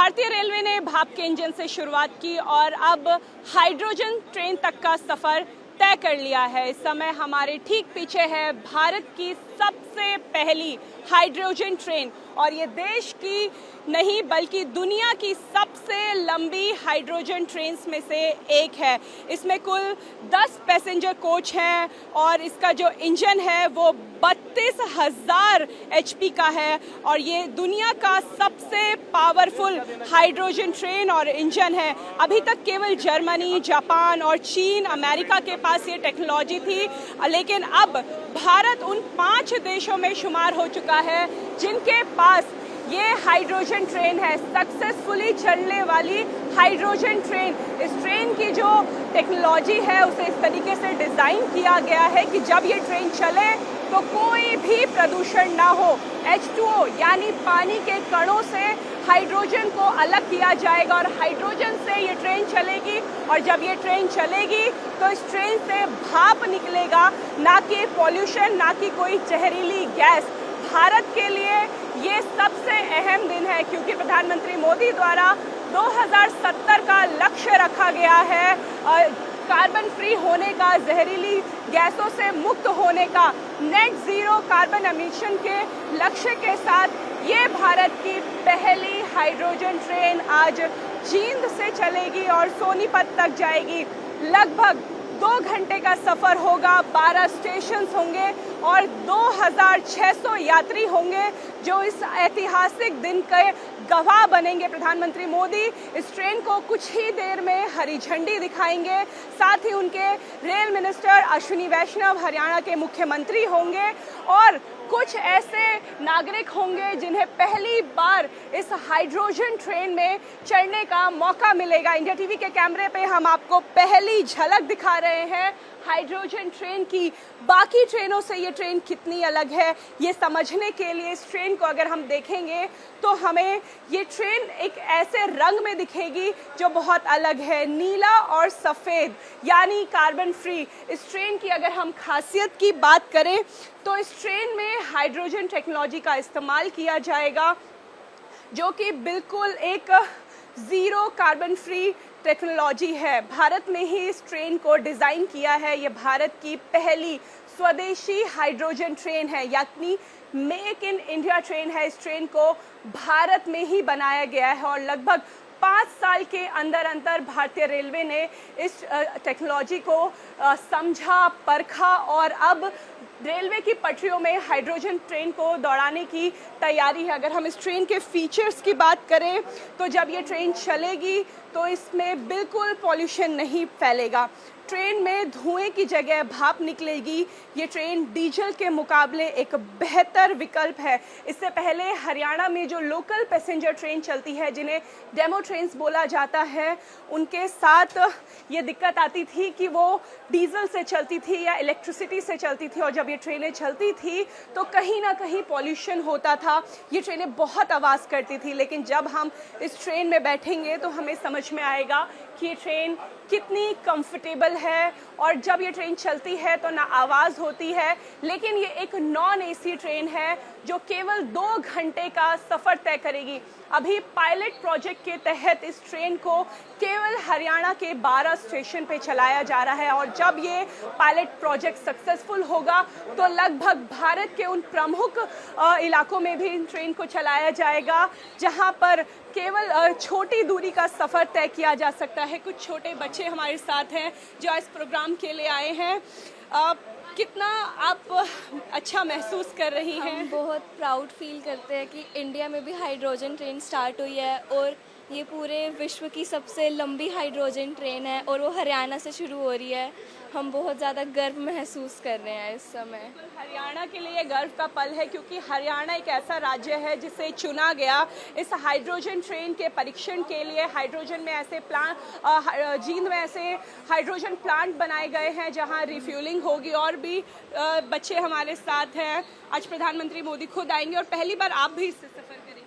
भारतीय रेलवे ने भाप के इंजन से शुरुआत की और अब हाइड्रोजन ट्रेन तक का सफर तय कर लिया है। इस समय हमारे ठीक पीछे है भारत की सबसे पहली हाइड्रोजन ट्रेन और ये देश की नहीं बल्कि दुनिया की सबसे लंबी हाइड्रोजन ट्रेन्स में से एक है। इसमें कुल 10 पैसेंजर कोच हैं और इसका जो इंजन है वो 32,000 HP का है और ये दुनिया का सबसे पावरफुल हाइड्रोजन ट्रेन और इंजन है। अभी तक केवल जर्मनी, जापान और चीन, अमेरिका के पास ये टेक्नोलॉजी थी, लेकिन अब भारत उन 5 देशों में शुमार हो चुका है जिनके पास ये हाइड्रोजन ट्रेन है, सक्सेसफुली चलने वाली हाइड्रोजन ट्रेन। इस ट्रेन की जो टेक्नोलॉजी है उसे इस तरीके से डिज़ाइन किया गया है कि जब ये ट्रेन चले तो कोई भी प्रदूषण ना हो। H2O यानी पानी के कणों से हाइड्रोजन को अलग किया जाएगा और हाइड्रोजन से ये ट्रेन चलेगी और जब ये ट्रेन चलेगी तो इस ट्रेन से भाप निकलेगा, ना कि पॉल्यूशन, ना कि कोई जहरीली गैस। भारत के लिए ये सबसे अहम दिन है क्योंकि प्रधानमंत्री मोदी द्वारा 2070 का लक्ष्य रखा गया है कार्बन फ्री होने का, जहरीली गैसों से मुक्त होने का, नेट जीरो कार्बन एमिशन के लक्ष्य के साथ ये भारत की पहली हाइड्रोजन ट्रेन आज जींद से चलेगी और सोनीपत तक जाएगी। लगभग 2 घंटे का सफर होगा, 12 स्टेशन होंगे और 2600 यात्री होंगे जो इस ऐतिहासिक दिन के गवाह बनेंगे। प्रधानमंत्री मोदी इस ट्रेन को कुछ ही देर में हरी झंडी दिखाएंगे, साथ ही उनके रेल मिनिस्टर अश्विनी वैष्णव हरियाणा के मुख्यमंत्री होंगे और कुछ ऐसे नागरिक होंगे जिन्हें पहली बार इस हाइड्रोजन ट्रेन में चढ़ने का मौका मिलेगा। इंडिया टीवी के कैमरे पे हम आपको पहली झलक दिखा रहे हैं हाइड्रोजन ट्रेन की। बाकी ट्रेनों से ये ट्रेन कितनी अलग है ये समझने के लिए इस ट्रेन को अगर हम देखेंगे तो हमें ये ट्रेन एक ऐसे रंग में दिखेगी जो बहुत अलग है, नीला और सफ़ेद यानी कार्बन फ्री। इस ट्रेन की अगर हम खासियत की बात करें तो इस ट्रेन में हाइड्रोजन टेक्नोलॉजी का इस्तेमाल किया जाएगा जो कि बिल्कुल एक ज़ीरो कार्बन फ्री टेक्नोलॉजी है। भारत में ही इस ट्रेन को डिज़ाइन किया है। ये भारत की पहली स्वदेशी हाइड्रोजन ट्रेन है यानी मेक इन इंडिया ट्रेन है। इस ट्रेन को भारत में ही बनाया गया है और लगभग 5 साल के अंदर भारतीय रेलवे ने इस टेक्नोलॉजी को समझा, परखा और अब रेलवे की पटरियों में हाइड्रोजन ट्रेन को दौड़ाने की तैयारी है। अगर हम इस ट्रेन के फीचर्स की बात करें तो जब ये ट्रेन चलेगी तो इसमें बिल्कुल पॉल्यूशन नहीं फैलेगा। ट्रेन में धुएं की जगह भाप निकलेगी। ये ट्रेन डीजल के मुकाबले एक बेहतर विकल्प है। इससे पहले हरियाणा में जो लोकल पैसेंजर ट्रेन चलती है जिन्हें डेमो ट्रेन्स बोला जाता है, उनके साथ ये दिक्कत आती थी कि वो डीजल से चलती थी या इलेक्ट्रिसिटी से चलती थी और जब ये ट्रेनें चलती थी तो कहीं ना कहीं पॉल्यूशन होता था। ये ट्रेनें बहुत आवाज़ करती थी, लेकिन जब हम इस ट्रेन में बैठेंगे तो हमें समझ में आएगा कि ये ट्रेन कितनी कंफर्टेबल है और जब ये ट्रेन चलती है तो ना आवाज़ होती है। लेकिन ये एक नॉन एसी ट्रेन है जो केवल 2 घंटे का सफ़र तय करेगी। अभी पायलट प्रोजेक्ट के तहत इस ट्रेन को केवल हरियाणा के 12 स्टेशन पे चलाया जा रहा है और जब ये पायलट प्रोजेक्ट सक्सेसफुल होगा तो लगभग भारत के उन प्रमुख इलाकों में भी इन ट्रेन को चलाया जाएगा जहां पर केवल छोटी दूरी का सफ़र तय किया जा सकता है। कुछ छोटे बच्चे हमारे साथ हैं जो इस प्रोग्राम के लिए आए हैं। कितना आप अच्छा महसूस कर रही हैं? हम बहुत प्राउड फील करते हैं कि इंडिया में भी हाइड्रोजन ट्रेन स्टार्ट हुई है और ये पूरे विश्व की सबसे लंबी हाइड्रोजन ट्रेन है और वो हरियाणा से शुरू हो रही है। हम बहुत ज़्यादा गर्व महसूस कर रहे हैं इस समय। हरियाणा के लिए गर्व का पल है क्योंकि हरियाणा एक ऐसा राज्य है जिसे चुना गया इस हाइड्रोजन ट्रेन के परीक्षण के लिए। हाइड्रोजन में ऐसे प्लांट जींद में ऐसे हाइड्रोजन प्लांट बनाए गए हैं जहां रिफ्यूलिंग होगी और भी बच्चे हमारे साथ हैं। आज प्रधानमंत्री मोदी खुद आएंगे और पहली बार आप भी इससे सफ़र करेंगे।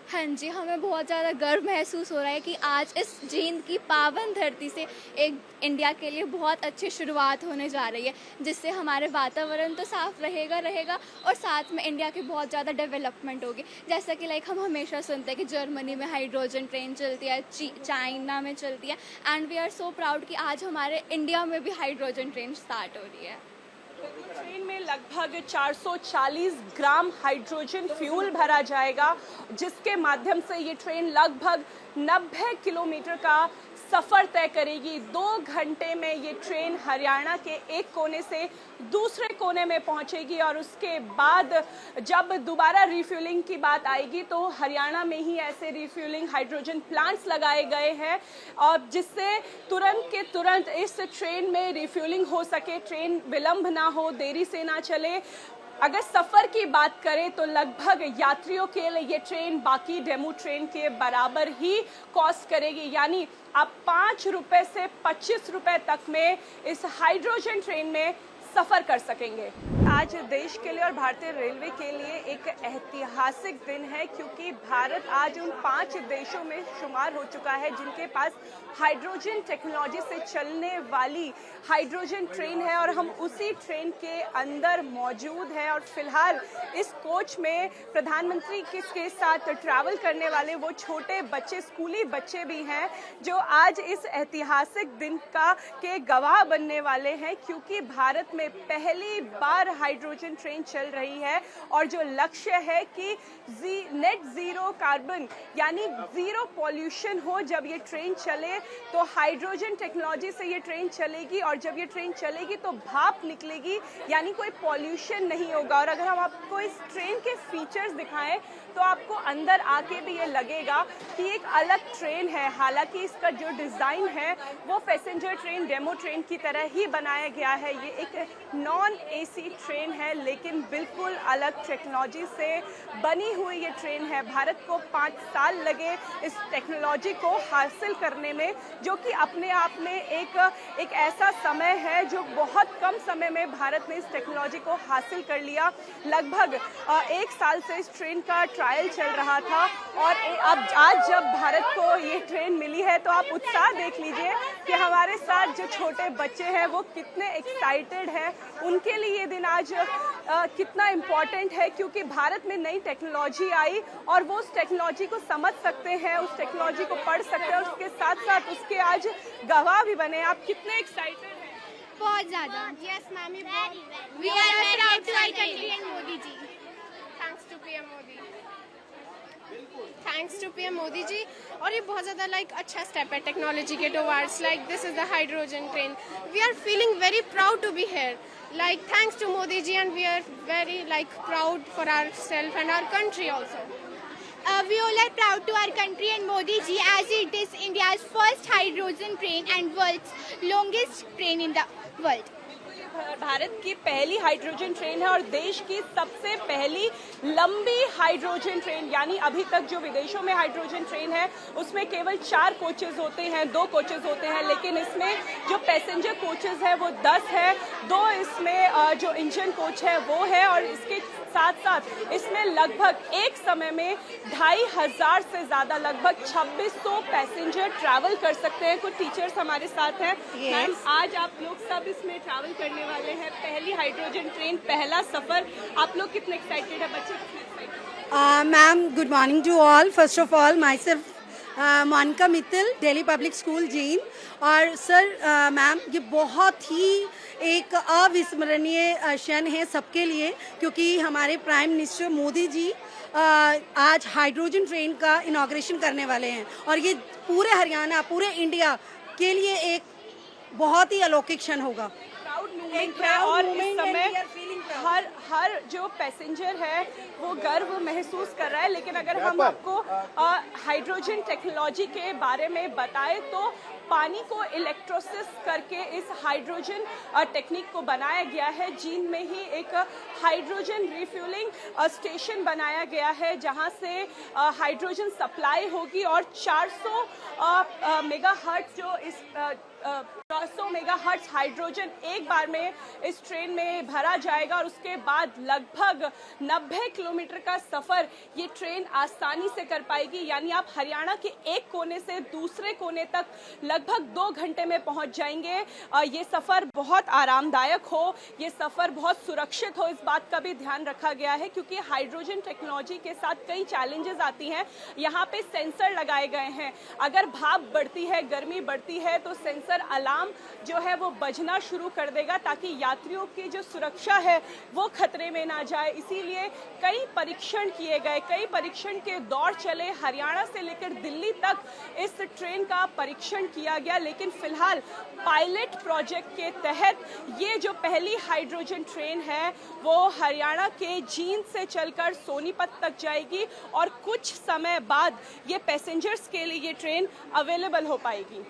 हाँ जी, हमें बहुत ज़्यादा गर्व महसूस हो रहा है कि आज इस जींद की पावन धरती से एक इंडिया के लिए बहुत अच्छी शुरुआत होने जा रही है, जिससे हमारे वातावरण तो साफ रहेगा और साथ में इंडिया की बहुत ज़्यादा डेवलपमेंट होगी। जैसा कि हम हमेशा सुनते हैं कि जर्मनी में हाइड्रोजन ट्रेन चलती है, चाइना में चलती है, and we are so proud कि आज हमारे इंडिया में भी हाइड्रोजन ट्रेन स्टार्ट हो रही है। ट्रेन में लगभग 440 ग्राम हाइड्रोजन फ्यूल भरा जाएगा, जिसके माध्यम से ये ट्रेन लगभग 90 किलोमीटर का सफ़र तय करेगी। 2 घंटे में ये ट्रेन हरियाणा के एक कोने से दूसरे कोने में पहुंचेगी और उसके बाद जब दोबारा रिफ्यूलिंग की बात आएगी तो हरियाणा में ही ऐसे रिफ्यूलिंग हाइड्रोजन प्लांट्स लगाए गए हैं और जिससे तुरंत के तुरंत इस ट्रेन में रिफ्यूलिंग हो सके, ट्रेन विलंब ना हो, देरी से ना चले। अगर सफ़र की बात करें तो लगभग यात्रियों के लिए ये ट्रेन बाकी डेमू ट्रेन के बराबर ही कॉस्ट करेगी, यानी आप 5 रुपये से 25 रुपये तक में इस हाइड्रोजन ट्रेन में सफ़र कर सकेंगे। आज देश के लिए और भारतीय रेलवे के लिए एक ऐतिहासिक दिन है, क्योंकि भारत आज उन 5 देशों में शुमार हो चुका है जिनके पास हाइड्रोजन टेक्नोलॉजी से चलने वाली हाइड्रोजन ट्रेन है और हम उसी ट्रेन के अंदर मौजूद हैं। और फिलहाल इस कोच में प्रधानमंत्री के साथ ट्रैवल करने वाले वो छोटे बच्चे, स्कूली बच्चे भी हैं जो आज इस ऐतिहासिक दिन के गवाह बनने वाले हैं, क्योंकि भारत में पहली बार हाइड्रोजन ट्रेन चल रही है और जो लक्ष्य है कि नेट ज़ीरो कार्बन यानी ज़ीरो पॉल्यूशन हो जब ये ट्रेन चले, तो हाइड्रोजन टेक्नोलॉजी से ये ट्रेन चलेगी और जब ये ट्रेन चलेगी तो भाप निकलेगी, यानी कोई पॉल्यूशन नहीं होगा। और अगर हम आपको इस ट्रेन के फीचर्स दिखाएं तो आपको अंदर आके भी ये लगेगा कि एक अलग ट्रेन है। हालांकि इसका जो डिज़ाइन है वो पैसेंजर ट्रेन, डेमो ट्रेन की तरह ही बनाया गया है। ये एक नॉन एसी ट्रेन है, लेकिन बिल्कुल अलग टेक्नोलॉजी से बनी हुई ये ट्रेन है। भारत को 5 साल लगे इस टेक्नोलॉजी को हासिल करने में, जो कि अपने आप में एक ऐसा समय है जो बहुत कम समय में भारत ने इस टेक्नोलॉजी को हासिल कर लिया। लगभग 1 साल से इस ट्रेन का ट्रायल चल रहा था और अब आज जब भारत को ये ट्रेन मिली है तो आप उत्साह देख लीजिए कि हमारे साथ जो छोटे बच्चे हैं वो कितने एक्साइटेड हैं। उनके लिए ये दिन आज कितना इम्पॉर्टेंट है, क्योंकि भारत में नई टेक्नोलॉजी आई और वो उस टेक्नोलॉजी को समझ सकते हैं, उस टेक्नोलॉजी को पढ़ सकते हैं और उसके साथ साथ उसके आज गवाह भी बने। आप कितने एक्साइटेड हैं? बहुत ज़्यादा। Yes ma'am, we are proud to our country and Modi ji. Thanks to PM Modi, thanks to PM Modi ji. और ये बहुत ज़्यादा अच्छा स्टेप है टेक्नोलॉजी के towards this is the hydrogen train. We are feeling very proud to be here, thanks to Modi ji, and we are very proud for ourselves and our country also. We all are proud to our country and Modi ji, as it is India's first hydrogen train and world's longest train in the world. Bharat की पहली hydrogen train है और देश की सबसे पहली लंबी hydrogen train, यानी अभी तक जो विदेशों में हाइड्रोजन ट्रेन है उसमें केवल 4 कोचेज होते हैं, 2 कोचेज होते हैं, लेकिन इसमें जो पैसेंजर कोचेज है वो 10 है, 2 इसमें जो इंजन कोच है वो है और इसके साथ साथ इसमें लगभग एक समय में 2500 से ज़्यादा, लगभग 2600 पैसेंजर ट्रैवल कर सकते हैं। कुछ टीचर्स हमारे साथ हैं। मैम, आज आप लोग सब इसमें ट्रैवल करने वाले हैं, पहली हाइड्रोजन ट्रेन, पहला सफ़र, आप लोग कितने एक्साइटेड है? बच्चे कितने excited? Ma'am, good morning to all. First of all myself Monika Mittal, Delhi public school Jind. और सर मैम, ये बहुत ही एक अविस्मरणीय क्षण है सबके लिए, क्योंकि हमारे प्राइम मिनिस्टर मोदी जी आज हाइड्रोजन ट्रेन का इनॉग्रेशन करने वाले हैं और ये पूरे हरियाणा, पूरे इंडिया के लिए एक बहुत ही अलौकिक क्षण होगा। प्राउड मूवमेंट है और इस समय हर जो पैसेंजर है वो गर्व महसूस कर रहा है। लेकिन अगर हम आपको हाइड्रोजन टेक्नोलॉजी के बारे में बताएं तो पानी को इलेक्ट्रोसिस करके इस हाइड्रोजन टेक्निक को बनाया गया है। जींद में ही एक हाइड्रोजन रिफ्यूलिंग स्टेशन बनाया गया है जहां से हाइड्रोजन सप्लाई होगी और 400 मेगाहर्ट्ज जो इस 400 मेगाहर्ट्ज हाइड्रोजन एक बार में इस ट्रेन में भरा जाएगा और उसके बाद लगभग 90 किलोमीटर का सफ़र ये ट्रेन आसानी से कर पाएगी। यानी आप हरियाणा के एक कोने से दूसरे कोने तक लगभग 2 घंटे में पहुंच जाएंगे। ये सफ़र बहुत आरामदायक हो, ये सफ़र बहुत सुरक्षित हो, इस बात का भी ध्यान रखा गया है, क्योंकि हाइड्रोजन टेक्नोलॉजी के साथ कई चैलेंजेस आती हैं। यहाँ पे सेंसर लगाए गए हैं, अगर भाप बढ़ती है, गर्मी बढ़ती है तो सेंसर अलार्म जो है वो बजना शुरू कर देगा, ताकि यात्रियों की जो सुरक्षा है वो खतरे में ना जाए। इसीलिए कई परीक्षण किए गए, कई परीक्षण के दौर चले, हरियाणा से लेकर दिल्ली तक इस ट्रेन का परीक्षण किया गया। लेकिन फिलहाल पायलट प्रोजेक्ट के तहत ये जो पहली हाइड्रोजन ट्रेन है वो हरियाणा के जींद से चलकर सोनीपत तक जाएगी और कुछ समय बाद ये पैसेंजर्स के लिए ये ट्रेन अवेलेबल हो पाएगी।